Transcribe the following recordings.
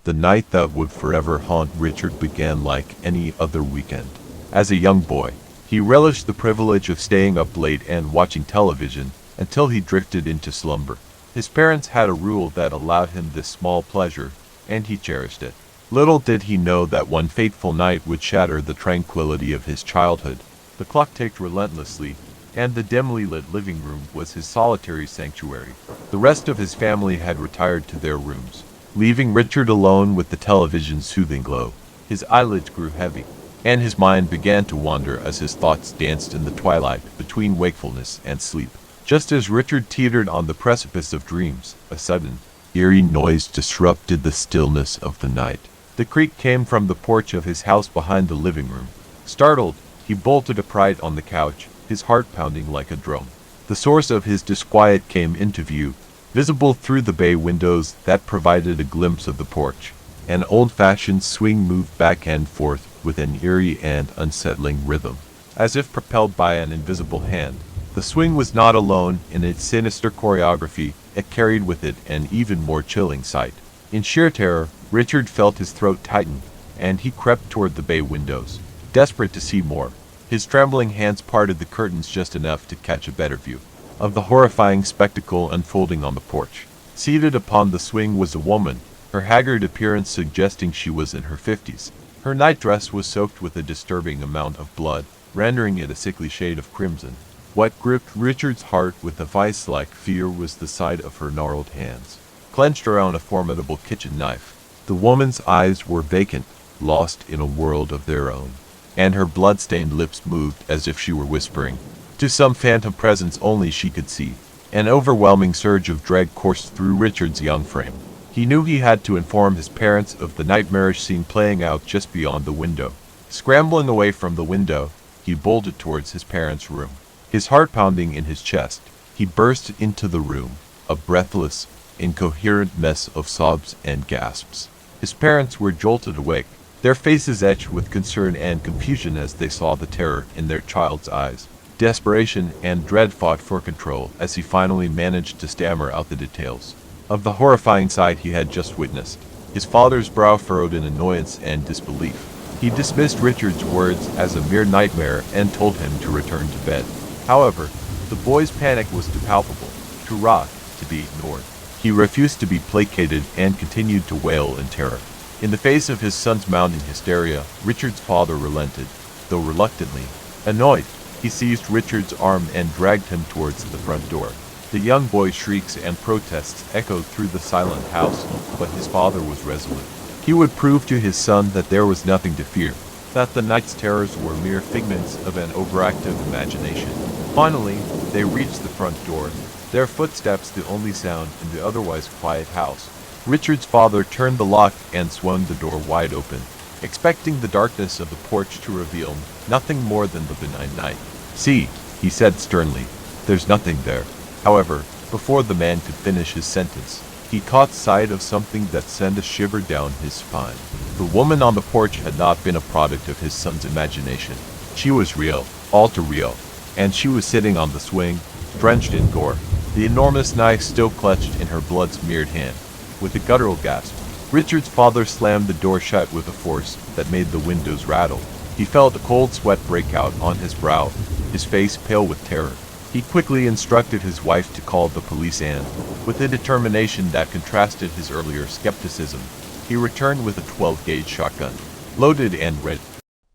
The night that would forever haunt Richard began like any other weekend. As a young boy, he relished the privilege of staying up late and watching television until he drifted into slumber. His parents had a rule that allowed him this small pleasure, and he cherished it. Little did he know that one fateful night would shatter the tranquility of his childhood. The clock ticked relentlessly, and the dimly lit living room was his solitary sanctuary. The rest of his family had retired to their rooms, leaving Richard alone with the television's soothing glow. His eyelids grew heavy, and his mind began to wander as his thoughts danced in the twilight between wakefulness and sleep. Just as Richard teetered on the precipice of dreams, a sudden, eerie noise disrupted the stillness of the night. The creak came from the porch of his house behind the living room. Startled, he bolted upright on the couch, his heart pounding like a drum. The source of his disquiet came into view, visible through the bay windows that provided a glimpse of the porch. An old-fashioned swing moved back and forth with an eerie and unsettling rhythm, as if propelled by an invisible hand. The swing was not alone in its sinister choreography, it carried with it an even more chilling sight. In sheer terror, Richard felt his throat tighten, and he crept toward the bay windows, desperate to see more. His trembling hands parted the curtains just enough to catch a better view of the horrifying spectacle unfolding on the porch. Seated upon the swing was a woman, her haggard appearance suggesting she was in her 50s. Her nightdress was soaked with a disturbing amount of blood, rendering it a sickly shade of crimson. What gripped Richard's heart with a vice-like fear was the sight of her gnarled hands, clenched around a formidable kitchen knife. The woman's eyes were vacant, lost in a world of their own, and her blood-stained lips moved as if she were whispering to some phantom presence only she could see. An overwhelming surge of dread coursed through Richard's young frame. He knew he had to inform his parents of the nightmarish scene playing out just beyond the window. Scrambling away from the window, he bolted towards his parents' room. His heart pounding in his chest, he burst into the room, a breathless, incoherent mess of sobs and gasps. His parents were jolted awake, their faces etched with concern and confusion as they saw the terror in their child's eyes. Desperation and dread fought for control as he finally managed to stammer out the details of the horrifying sight he had just witnessed. His father's brow furrowed in annoyance and disbelief. He dismissed Richard's words as a mere nightmare and told him to return to bed. However, the boy's panic was too palpable, too raw, to be ignored. He refused to be placated and continued to wail in terror. In the face of his son's mounting hysteria, Richard's father relented, though reluctantly. Annoyed, he seized Richard's arm and dragged him towards the front door. The young boy's shrieks and protests echoed through the silent house, but his father was resolute. He would prove to his son that there was nothing to fear, that the night's terrors were mere figments of an overactive imagination. Finally, they reached the front door, their footsteps the only sound in the otherwise quiet house. Richard's father turned the lock and swung the door wide open, expecting the darkness of the porch to reveal nothing more than the benign night. "See," he said sternly, "there's nothing there." However, before the man could finish his sentence, he caught sight of something that sent a shiver down his spine. The woman on the porch had not been a product of his son's imagination. She was real, all too real, and she was sitting on the swing, drenched in gore, the enormous knife still clutched in her blood-smeared hand. With a guttural gasp, Richard's father slammed the door shut with a force that made the windows rattle. He felt a cold sweat break out on his brow, his face pale with terror. He quickly instructed his wife to call the police and, with a determination that contrasted his earlier skepticism, he returned with a 12-gauge shotgun, loaded and ready.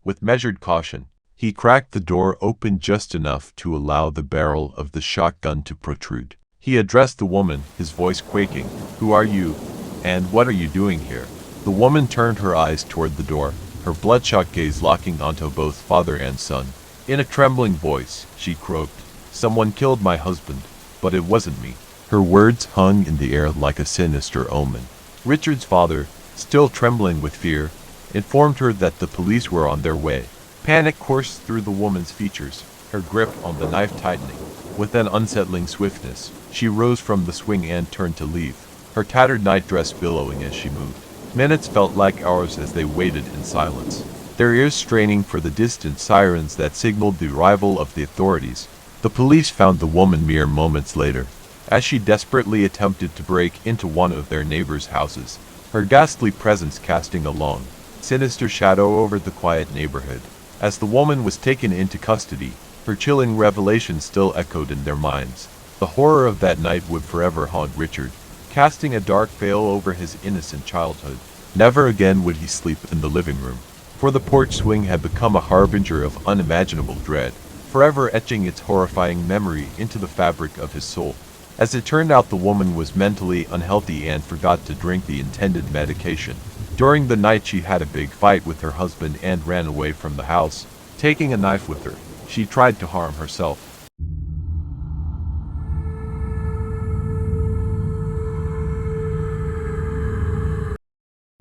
With measured caution, he cracked the door open just enough to allow the barrel of the shotgun to protrude. He addressed the woman, his voice quaking. "Who are you, and what are you doing here?" The woman turned her eyes toward the door, her bloodshot gaze locking onto both father and son. In a trembling voice, she croaked, "Someone killed my husband, but it wasn't me." Her words hung in the air like a sinister omen. Richard's father, still trembling with fear, informed her that the police were on their way. Panic coursed through the woman's features, her grip on the knife tightening. With an unsettling swiftness, she rose from the swing and turned to leave, her tattered nightdress billowing as she moved. Minutes felt like hours as they waited in silence, their ears straining for the distant sirens that signaled the arrival of the authorities. The police found the woman mere moments later, as she desperately attempted to break into one of their neighbors' houses. her ghastly presence casting a long, sinister shadow over the quiet neighborhood. As the woman was taken into custody, her chilling revelation still echoed in their minds. The horror of that night would forever haunt Richard, casting a dark veil over his innocent childhood. Never again would he sleep in the living room, for the porch swing had become a harbinger of unimaginable dread, forever etching its horrifying memory into the fabric of his soul. As it turned out, the woman was mentally unhealthy and forgot to drink the intended medication. During the night, she had a big fight with her husband and ran away from the house, taking a knife with her. She tried to harm herself.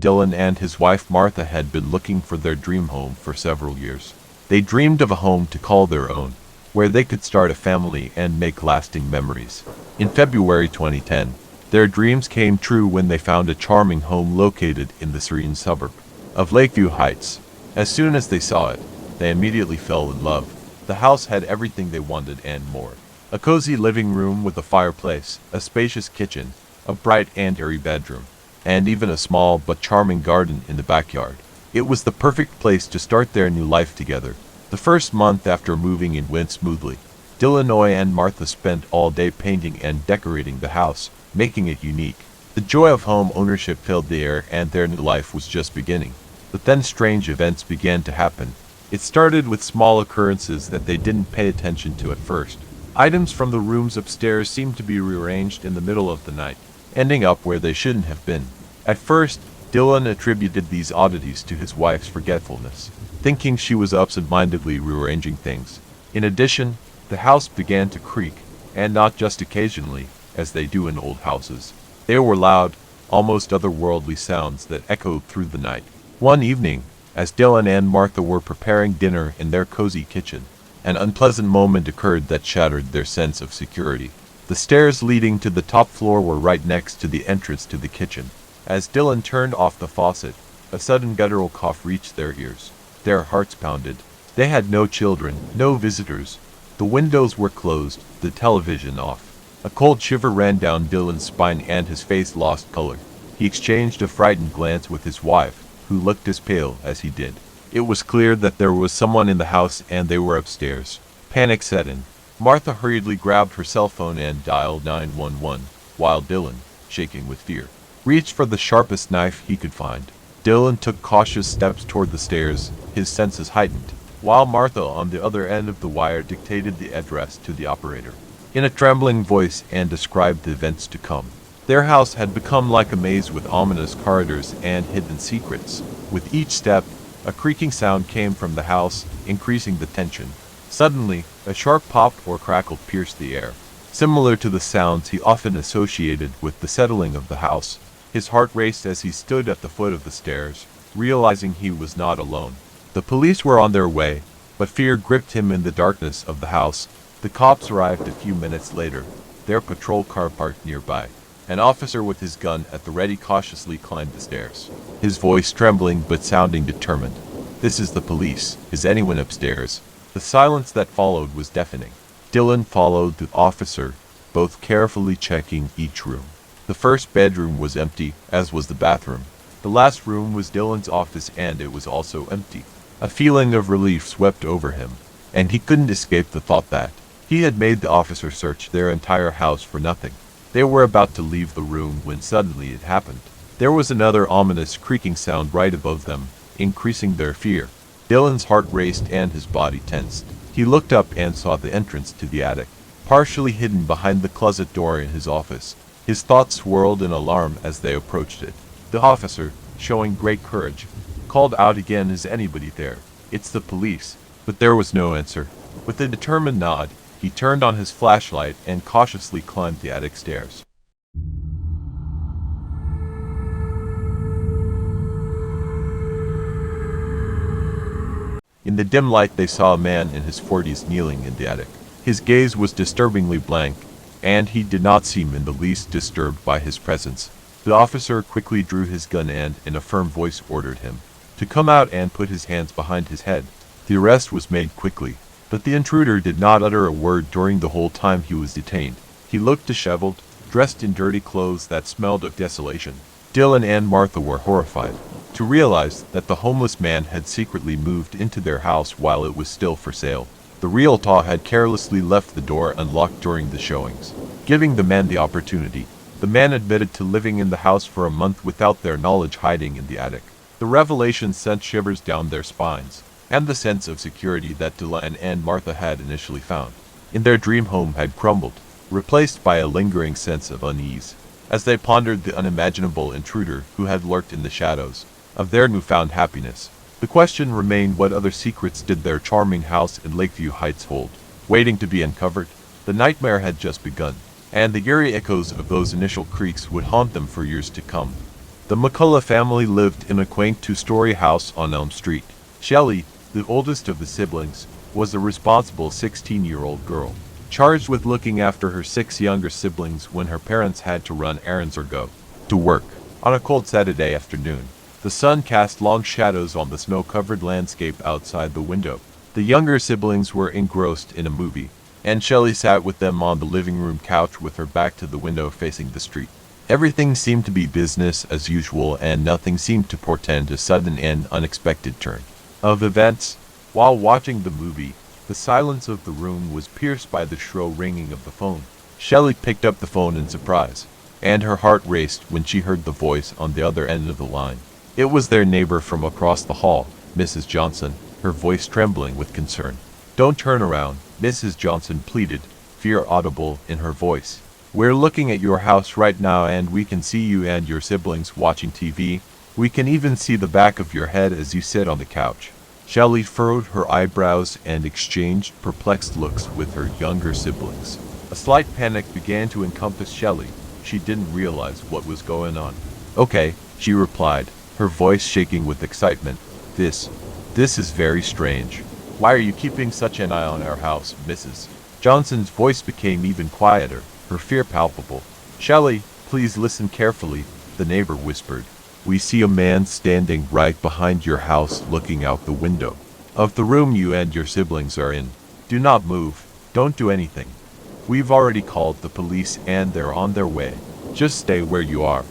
Dylan and his wife Martha had been looking for their dream home for several years. They dreamed of a home to call their own, where they could start a family and make lasting memories. In February 2010, their dreams came true when they found a charming home located in the serene suburb of Lakeview Heights. As soon as they saw it, they immediately fell in love. The house had everything they wanted and more. A cozy living room with a fireplace, a spacious kitchen, a bright and airy bedroom, and even a small but charming garden in the backyard. It was the perfect place to start their new life together. The first month after moving in went smoothly. Dylan and Martha spent all day painting and decorating the house, making it unique. The joy of home ownership filled the air, and their new life was just beginning. But then strange events began to happen. It started with small occurrences that they didn't pay attention to at first. Items from the rooms upstairs seemed to be rearranged in the middle of the night, ending up where they shouldn't have been. At first, Dylan attributed these oddities to his wife's forgetfulness, thinking she was absent-mindedly rearranging things. In addition, the house began to creak, and not just occasionally, as they do in old houses. They were loud, almost otherworldly sounds that echoed through the night. One evening, as Dylan and Martha were preparing dinner in their cozy kitchen, an unpleasant moment occurred that shattered their sense of security. The stairs leading to the top floor were right next to the entrance to the kitchen. As Dylan turned off the faucet, a sudden guttural cough reached their ears. Their hearts pounded. They had no children, no visitors. The windows were closed, the television off. A cold shiver ran down Dylan's spine and his face lost color. He exchanged a frightened glance with his wife, who looked as pale as he did. It was clear that there was someone in the house and they were upstairs. Panic set in. Martha hurriedly grabbed her cell phone and dialed 911, while Dylan, shaking with fear, reached for the sharpest knife he could find. Dylan took cautious steps toward the stairs, his senses heightened, while Martha on the other end of the wire dictated the address to the operator in a trembling voice and described the events to come. Their house had become like a maze with ominous corridors and hidden secrets. With each step, a creaking sound came from the house, increasing the tension. Suddenly, a sharp pop or crackle pierced the air, similar to the sounds he often associated with the settling of the house. His heart raced as he stood at the foot of the stairs, realizing he was not alone. The police were on their way, but fear gripped him in the darkness of the house. The cops arrived a few minutes later, their patrol car parked nearby. An officer with his gun at the ready cautiously climbed the stairs, his voice trembling but sounding determined. "This is the police. Is anyone upstairs?" The silence that followed was deafening. Dylan followed the officer, both carefully checking each room. The first bedroom was empty, as was the bathroom. The last room was Dylan's office, and it was also empty. A feeling of relief swept over him, and he couldn't escape the thought that he had made the officer search their entire house for nothing. They were about to leave the room when suddenly it happened. There was another ominous creaking sound right above them, increasing their fear. Dylan's heart raced and his body tensed. He looked up and saw the entrance to the attic, partially hidden behind the closet door in his office. His thoughts swirled in alarm as they approached it. The officer, showing great courage, called out again, "Is anybody there? It's the police." But there was no answer. With a determined nod, he turned on his flashlight and cautiously climbed the attic stairs. In the dim light, they saw a man in his 40s kneeling in the attic. His gaze was disturbingly blank, and he did not seem in the least disturbed by his presence. The officer quickly drew his gun and, in a firm voice, ordered him to come out and put his hands behind his head. The arrest was made quickly, but the intruder did not utter a word during the whole time he was detained. He looked disheveled, dressed in dirty clothes that smelled of desolation. Dylan and Martha were horrified to realize that the homeless man had secretly moved into their house while it was still for sale. The realtor had carelessly left the door unlocked during the showings, giving the man the opportunity. The man admitted to living in the house for a month without their knowledge, hiding in the attic. The revelation sent shivers down their spines, and the sense of security that Dylan and Martha had initially found in their dream home had crumbled, replaced by a lingering sense of unease, as they pondered the unimaginable intruder who had lurked in the shadows of their newfound happiness. The question remained, what other secrets did their charming house in Lakeview Heights hold, waiting to be uncovered? The nightmare had just begun, and the eerie echoes of those initial creaks would haunt them for years to come. The McCullough family lived in a quaint two-story house on Elm Street. Shelley, the oldest of the siblings, was a responsible 16-year-old girl, charged with looking after her 6 younger siblings when her parents had to run errands or go to work. On a cold Saturday afternoon, the sun cast long shadows on the snow-covered landscape outside the window. The younger siblings were engrossed in a movie, and Shelley sat with them on the living room couch with her back to the window facing the street. Everything seemed to be business as usual, and nothing seemed to portend a sudden and unexpected turn of events. While watching the movie, the silence of the room was pierced by the shrill ringing of the phone. Shelley picked up the phone in surprise, and her heart raced when she heard the voice on the other end of the line. It was their neighbor from across the hall, Mrs. Johnson, her voice trembling with concern. "Don't turn around," Mrs. Johnson pleaded, fear audible in her voice. "We're looking at your house right now, and we can see you and your siblings watching TV. We can even see the back of your head as you sit on the couch." Shelley furrowed her eyebrows and exchanged perplexed looks with her younger siblings. A slight panic began to encompass Shelley. She didn't realize what was going on. "Okay," she replied, her voice shaking with excitement. This is very strange. Why are you keeping such an eye on our house, Mrs. Johnson's voice became even quieter, her fear palpable. "Shelley, please listen carefully," the neighbor whispered. "We see a man standing right behind your house looking out the window of the room you and your siblings are in. Do not move. Don't do anything. We've already called the police and they're on their way. Just stay where you are."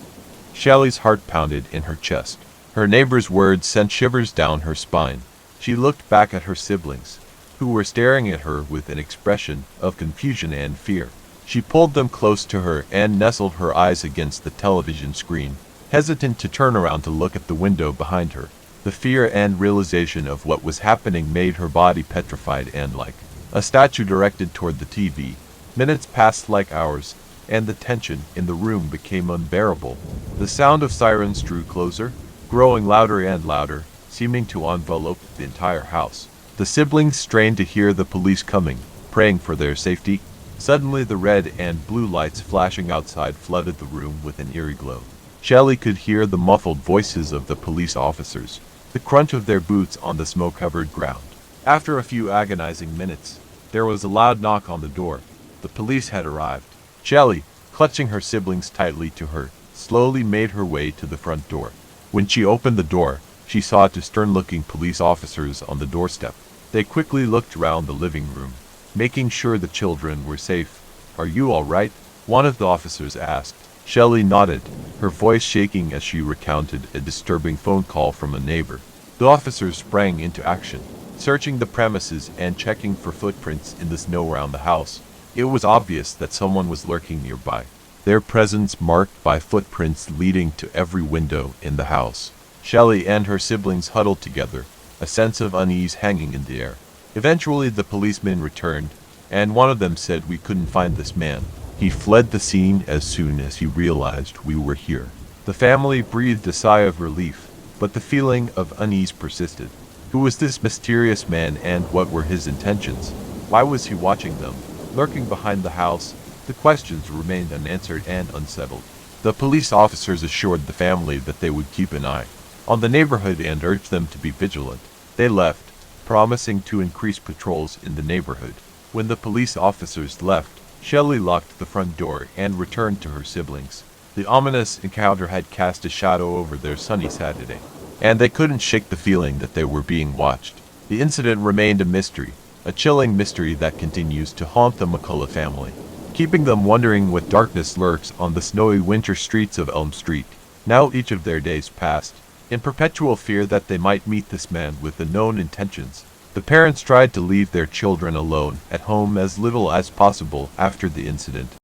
Shelley's heart pounded in her chest. Her neighbor's words sent shivers down her spine. She looked back at her siblings, who were staring at her with an expression of confusion and fear. She pulled them close to her and nestled her eyes against the television screen, hesitant to turn around to look at the window behind her. The fear and realization of what was happening made her body petrified and like a statue directed toward the TV. Minutes passed like hours, and the tension in the room became unbearable. The sound of sirens drew closer, growing louder and louder, seeming to envelop the entire house. The siblings strained to hear the police coming, praying for their safety. Suddenly the red and blue lights flashing outside flooded the room with an eerie glow. Shelley could hear the muffled voices of the police officers, the crunch of their boots on the snow-covered ground. After a few agonizing minutes, there was a loud knock on the door. The police had arrived. Shelley, clutching her siblings tightly to her, slowly made her way to the front door. When she opened the door, she saw 2 stern-looking police officers on the doorstep. They quickly looked around the living room, making sure the children were safe. "Are you all right?" one of the officers asked. Shelley nodded, her voice shaking as she recounted a disturbing phone call from a neighbor. The officers sprang into action, searching the premises and checking for footprints in the snow around the house. It was obvious that someone was lurking nearby, their presence marked by footprints leading to every window in the house. Shelley and her siblings huddled together, a sense of unease hanging in the air. Eventually the policemen returned, and one of them said, "We couldn't find this man. He fled the scene as soon as he realized we were here." The family breathed a sigh of relief, but the feeling of unease persisted. Who was this mysterious man, and what were his intentions? Why was he watching them, lurking behind the house? The questions remained unanswered and unsettled. The police officers assured the family that they would keep an eye on the neighborhood and urged them to be vigilant. They left, promising to increase patrols in the neighborhood. When the police officers left, Shelley locked the front door and returned to her siblings. The ominous encounter had cast a shadow over their sunny Saturday, and they couldn't shake the feeling that they were being watched. The incident remained a mystery, a chilling mystery that continues to haunt the McCullough family, keeping them wondering what darkness lurks on the snowy winter streets of Elm Street. Now each of their days passed, in perpetual fear that they might meet this man with unknown intentions. The parents tried to leave their children alone at home as little as possible after the incident.